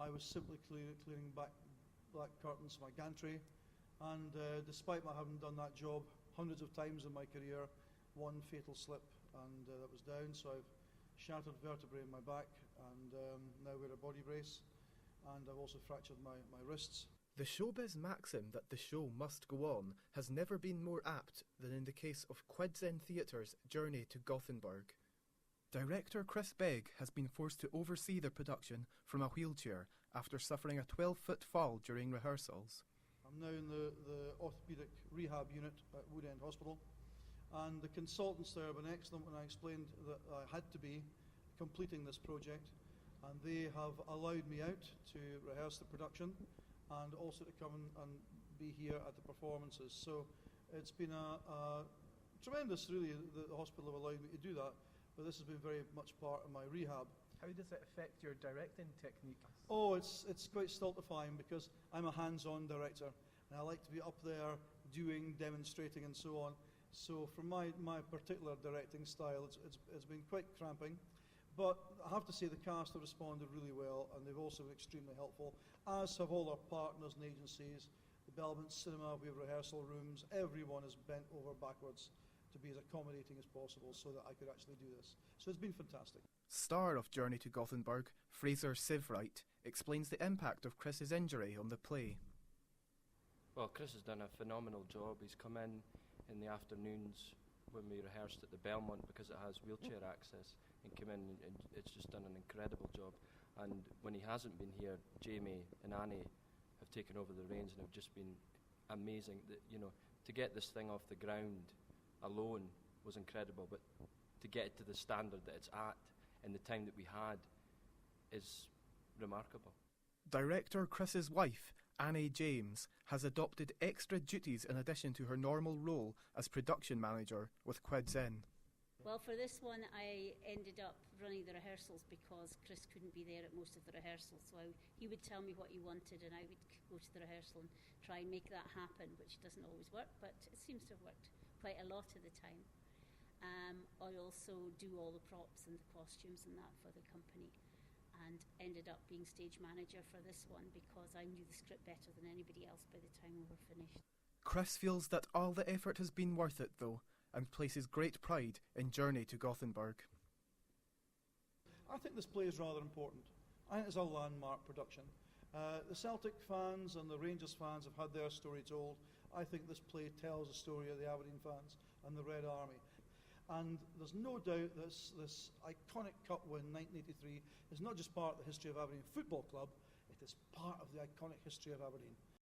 I was simply clearing black curtains for my gantry, and despite my having done that job hundreds of times in my career, one fatal slip and that was down, so I've shattered vertebrae in my back and now wear a body brace, and I've also fractured my wrists. The showbiz maxim that the show must go on has never been more apt than in the case of Quidzen Theatre's Journey to Gothenburg. Director Chris Begg has been forced to oversee the production from a wheelchair after suffering a 12-foot fall during rehearsals. I'm now in the orthopaedic rehab unit at Wood End Hospital, and the consultants there have been excellent when I explained that I had to be completing this project, and they have allowed me out to rehearse the production and also to come and be here at the performances. So it's been a tremendous, really, the hospital have allowed me to do that, but this has been very much part of my rehab. How does it affect your directing technique? Oh, it's quite stultifying because I'm a hands-on director and I like to be up there doing, demonstrating and so on. So for my particular directing style, it's been quite cramping. But I have to say the cast have responded really well, and they've also been extremely helpful, as have all our partners and agencies. The Belmont Cinema, we have rehearsal rooms. Everyone is bent over backwards to be as accommodating as possible so that I could actually do this. So it's been fantastic. Star of Journey to Gothenburg, Fraser Sivwright, explains the impact of Chris's injury on the play. Well, Chris has done a phenomenal job. He's come in the afternoons when we rehearsed at the Belmont because it has wheelchair access, and come in and it's just done an incredible job. And when he hasn't been here, Jamie and Annie have taken over the reins and have just been amazing. To get this thing off the ground alone was incredible, but to get it to the standard that it's at in the time that we had is remarkable. Director Chris's wife, Annie James, has adopted extra duties in addition to her normal role as production manager with Quidzen. Well, for this one I ended up running the rehearsals because Chris couldn't be there at most of the rehearsals, so he would tell me what he wanted and I would go to the rehearsal and try and make that happen, which doesn't always work, but it seems to have worked quite a lot of the time. I also do all the props and the costumes and that for the company, and ended up being stage manager for this one because I knew the script better than anybody else by the time we were finished. Chris feels that all the effort has been worth it though, and places great pride in Journey to Gothenburg. I think this play is rather important. I think it's a landmark production. The Celtic fans and the Rangers fans have had their story told. I think this play tells the story of the Aberdeen fans and the Red Army. And there's no doubt this iconic cup win, 1983, is not just part of the history of Aberdeen Football Club, it is part of the iconic history of Aberdeen.